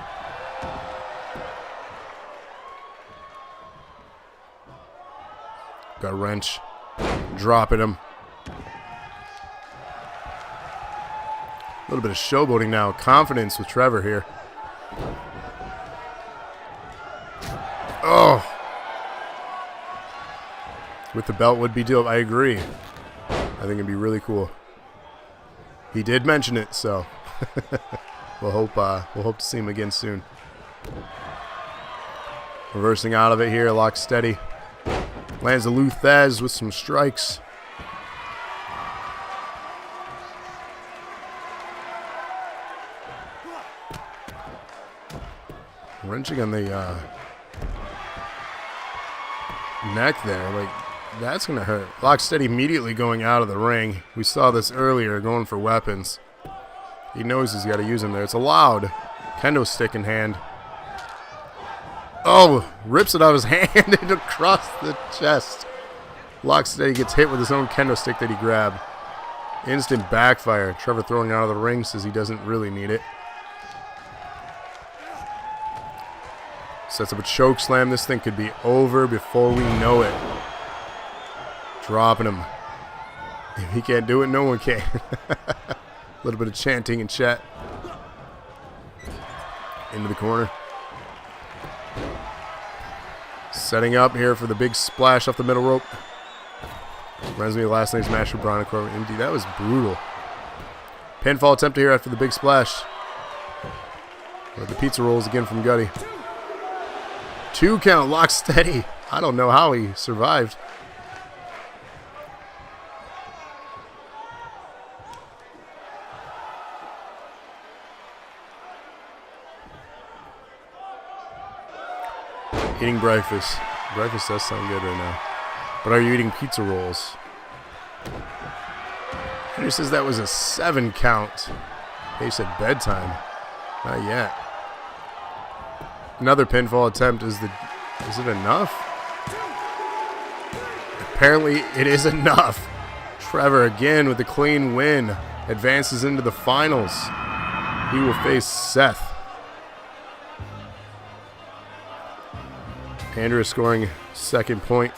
S1: Got a wrench. Dropping him. A little bit of showboating now. Confidence with Trevor here. Oh! With the belt would be dope. I agree. I think it'd be really cool. He did mention it, so we'll hope to see him again soon. Reversing out of it here, Lock Steady. Lands a Luthez with some strikes. Wrenching on the neck there. Like, that's going to hurt. Locksteady immediately going out of the ring. We saw this earlier, going for weapons. He knows he's got to use them there. It's allowed. Kendo stick in hand. Oh, rips it out of his hand and across the chest. Locksteady gets hit with his own kendo stick that he grabbed. Instant backfire. Trevor throwing out of the ring, says he doesn't really need it. Sets up a choke slam. This thing could be over before we know it. Dropping him. If he can't do it, no one can. A little bit of chanting in chat. Into the corner. Setting up here for the big splash off the middle rope. Reminds me of last night's match with Braun and Corbin. Indeed, that was brutal. Pinfall attempt here after the big splash. But the pizza rolls again from Gutty. 2 count, Locksteady. I don't know how he survived. Eating breakfast. Breakfast does sound good right now. But are you eating pizza rolls? Henry says that was a 7 count. They said bedtime. Not yet. Another pinfall attempt. Is it enough? Apparently it is enough. Trevor again with the clean win. Advances into the finals. He will face Seth. Andrew scoring second point.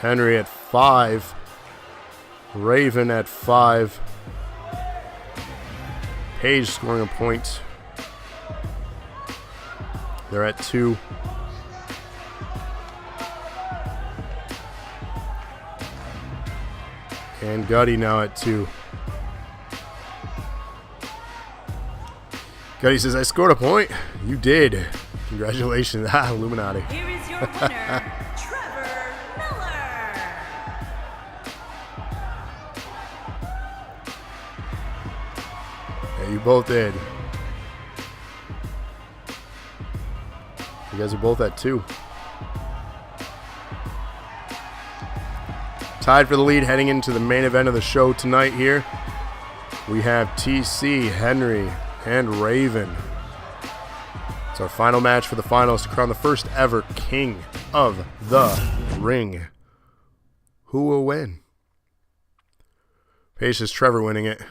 S1: Henry at 5. Raven at 5. Page scoring a point. They're at 2. And Gutty now at 2. Gutty says, I scored a point. You did. Congratulations. Illuminati.
S2: Here is your winner, Trevor Miller.
S1: Yeah, you both did. You guys are both at 2. Tied for the lead heading into the main event of the show tonight here. We have TC, Henry, and Raven. It's our final match for the finals to crown the first ever King of the Ring. Who will win? Paige says Trevor winning it.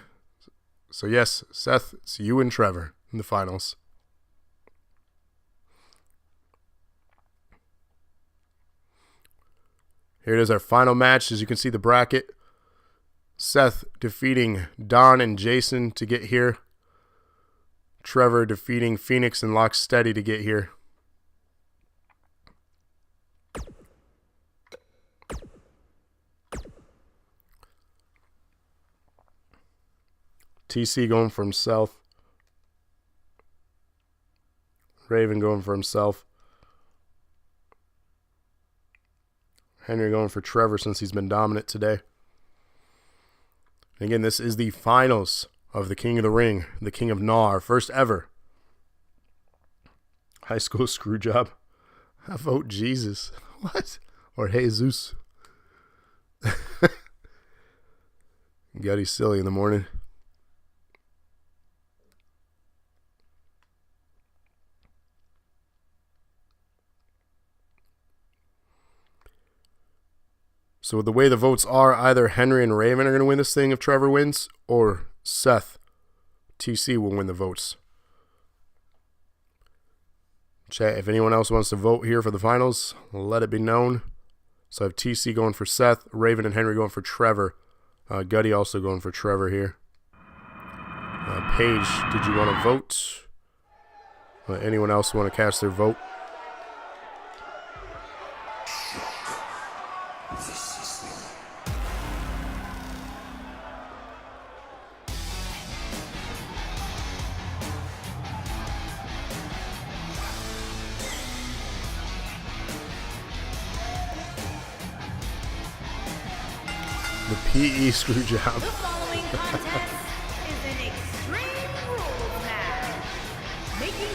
S1: So yes, Seth, it's you and Trevor in the finals. Here it is, our final match. As you can see, the bracket. Seth defeating Don and Jason to get here. Trevor defeating Phoenix and Locksteady to get here. TC going for himself. Raven going for himself. Henry going for Trevor since he's been dominant today. And again, this is the finals of the King of the Ring, the King of Naw, our first ever high school screw job. I vote Jesus. What? Or Jesus. Gutty silly in the morning. So the way the votes are, either Henry and Raven are going to win this thing if Trevor wins, or Seth, TC will win the votes. Chat, if anyone else wants to vote here for the finals, let it be known. So I have TC going for Seth, Raven and Henry going for Trevor. Gutty also going for Trevor here. Paige, did you want to vote? Anyone else want to cast their vote? The PE screw job.
S2: The following contest is an Extreme Rules match. Making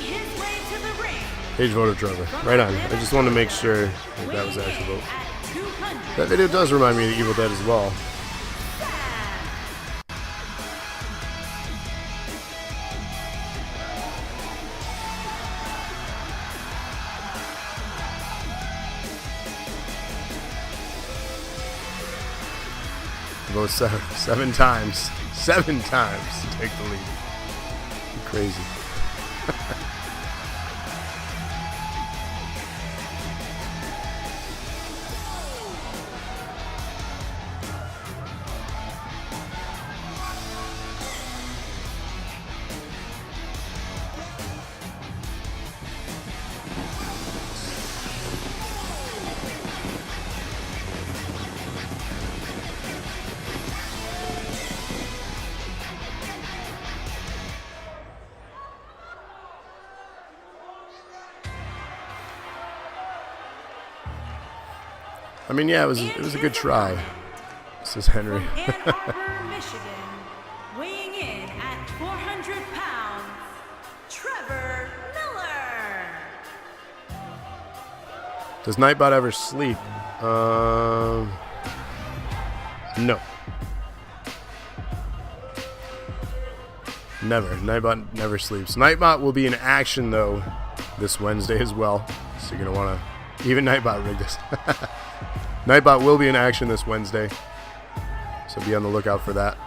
S1: Page voted Trevor. Right on. I just wanted to make sure that was the actual vote. That video does remind me of the Evil Dead as well. Vote seven times. 7 times to take the lead. Crazy. I mean, yeah, it was a good try. Says Henry.
S2: From Ann Arbor, Michigan, weighing in at 400 pounds, Trevor Miller.
S1: Does Nightbot ever sleep? No. Never. Nightbot never sleeps. Nightbot will be in action though this Wednesday as well. So you're gonna wanna even Nightbot rig this. Nightbot will be in action this Wednesday, so be on the lookout for that.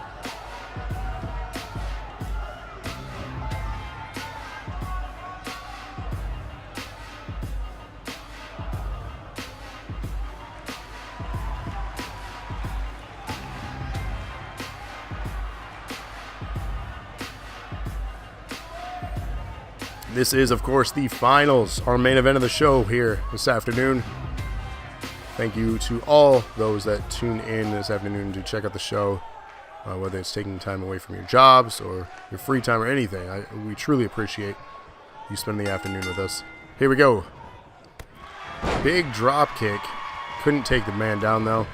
S1: This is, of course, the finals, our main event of the show here this afternoon. Thank you to all those that tune in this afternoon to check out the show, whether it's taking time away from your jobs or your free time or anything. We truly appreciate you spending the afternoon with us. Here we go. Big drop kick. Couldn't take the man down, though.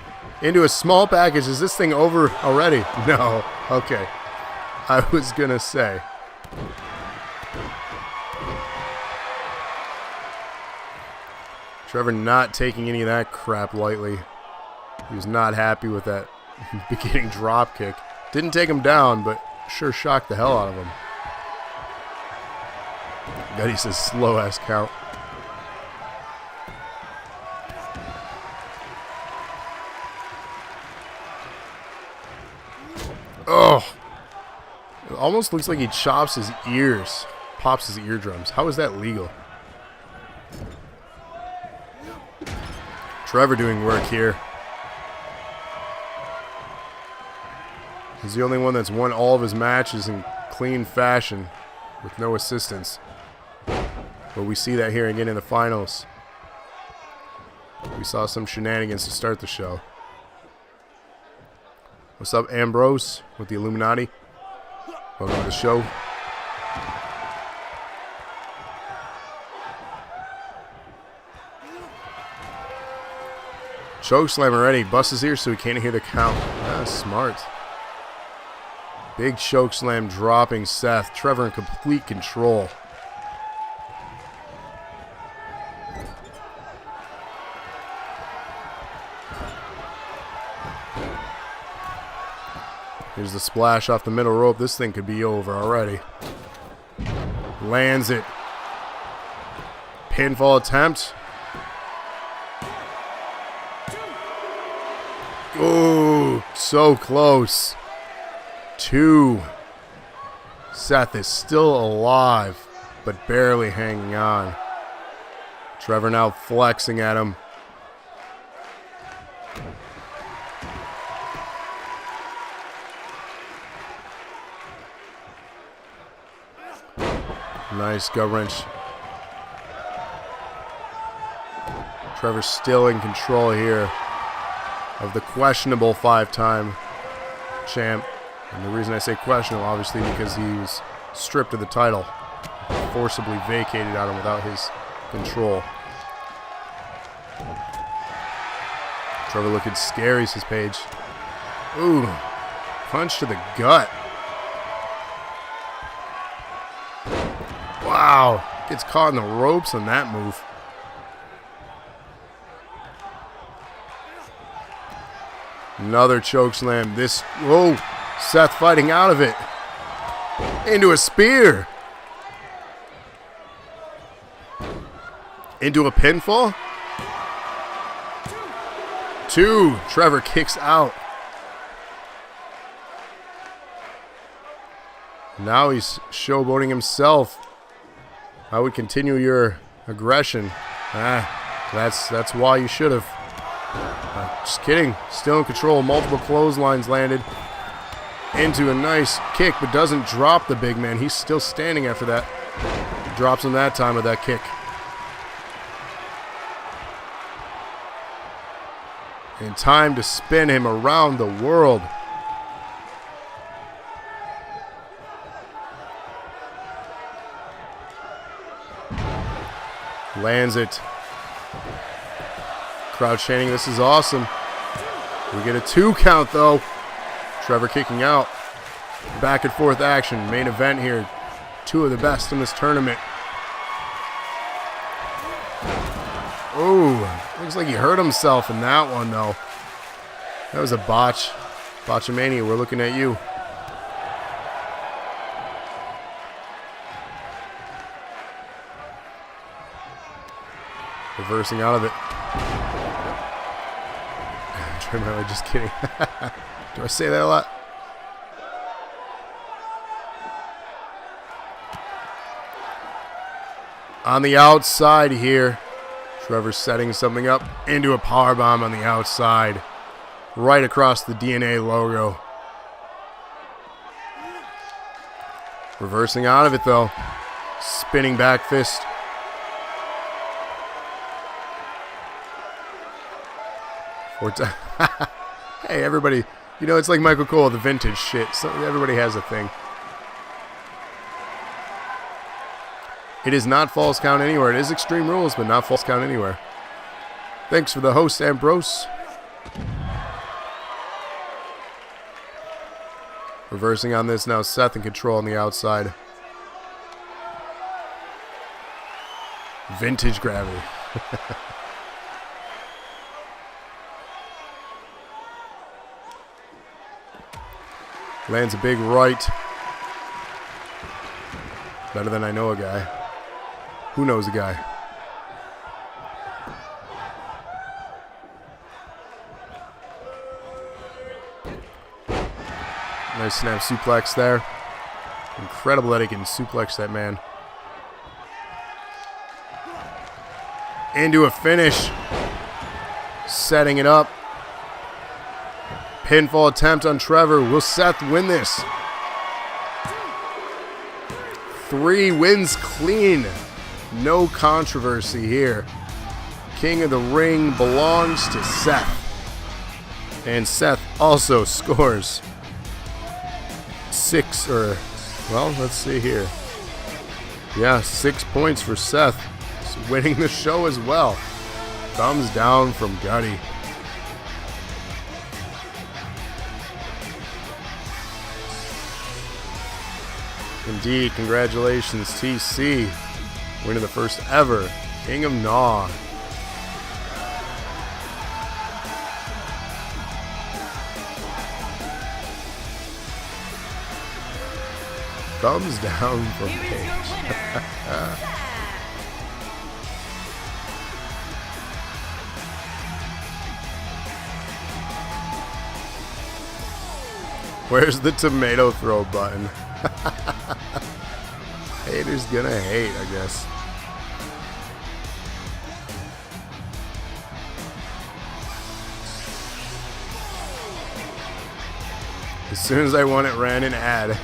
S1: Into a small package. Is this thing over already? No. Okay. I was going to say. Trevor not taking any of that crap lightly. He was not happy with that beginning drop kick. Didn't take him down, but sure shocked the hell out of him. Bet he says slow ass count. Oh! It almost looks like he chops his ears, pops his eardrums. How is that legal? Trevor doing work here. He's the only one that's won all of his matches in clean fashion with no assistance. But we see that here again in the finals. We saw some shenanigans to start the show. What's up, Ambrose with the Illuminati? Welcome to the show. Chokeslam already. Busts his ears so he can't hear the count. Ah, smart. Big chokeslam dropping Seth. Trevor in complete control. Here's the splash off the middle rope. This thing could be over already. Lands it. Pinfall attempt. Oh, so close. 2. Seth is still alive, but barely hanging on. Trevor now flexing at him. Nice gut wrench. Trevor still in control here of the questionable 5-time champ. And the reason I say questionable, obviously, because he was stripped of the title, forcibly vacated on him without his control. Trevor looking scary, says Paige. Ooh, punch to the gut. Wow. Gets caught in the ropes on that move. Another choke slam. Whoa, Seth fighting out of it. Into a spear. Into a pinfall. 2. Trevor kicks out. Now he's showboating himself. I would continue your aggression. That's why you should have. Just kidding. Still in control. Multiple clotheslines landed. Into a nice kick, but doesn't drop the big man. He's still standing after that. Drops him that time with that kick. And time to spin him around the world. Lands it. Crowd chanting, this is awesome. We get a 2 count though. Trevor kicking out. Back and forth action. Main event here. 2 of the best in this tournament. Oh, looks like he hurt himself in that one though. That was a botch. Botchamania, we're looking at you. Reversing out of it. Just kidding. Do I say that a lot? On the outside here. Trevor's setting something up into a powerbomb on the outside. Right across the DNA logo. Reversing out of it though. Spinning back fist. Hey, everybody, you know, it's like Michael Cole, the vintage shit. So everybody has a thing. It is not false count anywhere. It is Extreme Rules, but not false count anywhere. Thanks for the host, Ambrose. Reversing on this now. Seth in control on the outside. Vintage gravity. Lands a big right. Better than I know a guy. Who knows a guy? Nice snap suplex there. Incredible that he can suplex that man. Into a finish. Setting it up. Pinfall attempt on Trevor. Will Seth win this? 3 wins clean. No controversy here. King of the Ring belongs to Seth. And Seth also scores 6, well, let's see here. Yeah, 6 points for Seth. He's winning the show as well. Thumbs down from Gutty. Indeed, congratulations, TC. Winning the first ever King of Gnaw. Thumbs down from Paige. Where's the tomato throw button? Haters gonna hate, I guess. As soon as I want it, ran an ad.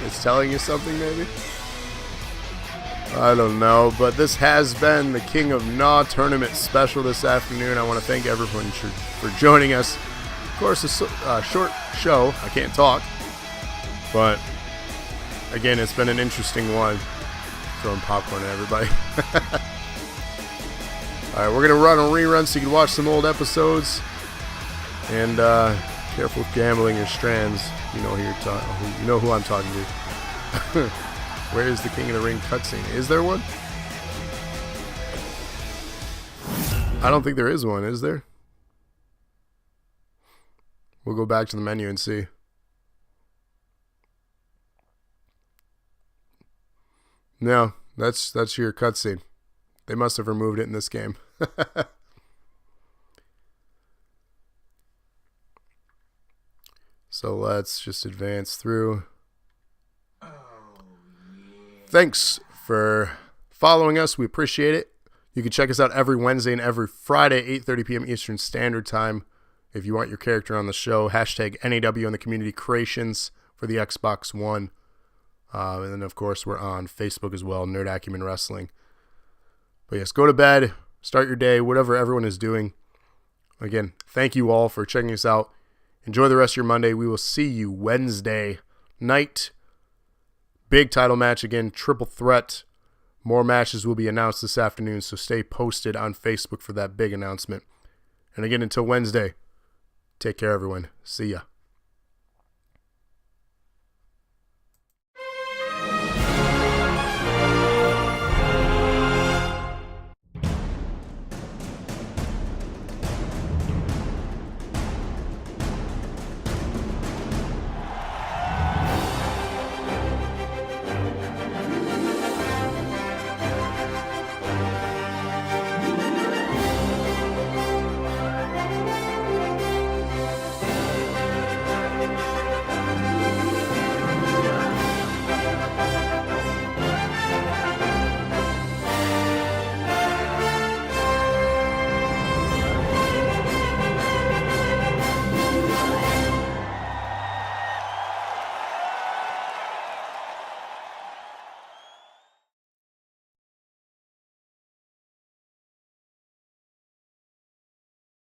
S1: It's telling you something, maybe? I don't know, but this has been the King of Gnaw tournament special this afternoon. I want to thank everyone for joining us. Of course, a short show. I can't talk, but again, it's been an interesting one. Throwing popcorn at everybody. Alright, we're going to run a rerun so you can watch some old episodes. And careful gambling your strands. You know who I'm talking to. Where is the King of the Ring cutscene? Is there one? I don't think there is one, is there? We'll go back to the menu and see. No, that's your cutscene. They must have removed it in this game. So let's just advance through. Thanks for following us. We appreciate it. You can check us out every Wednesday and every Friday, 8:30 p.m. Eastern Standard Time. If you want your character on the show, hashtag NAW in the community creations for the Xbox One. And then, of course, we're on Facebook as well, Nerd Acumen Wrestling. But yes, go to bed, start your day, whatever everyone is doing. Again, thank you all for checking us out. Enjoy the rest of your Monday. We will see you Wednesday night. Big title match again, triple threat. More matches will be announced this afternoon, so stay posted on Facebook for that big announcement. And again, until Wednesday, take care, everyone. See ya.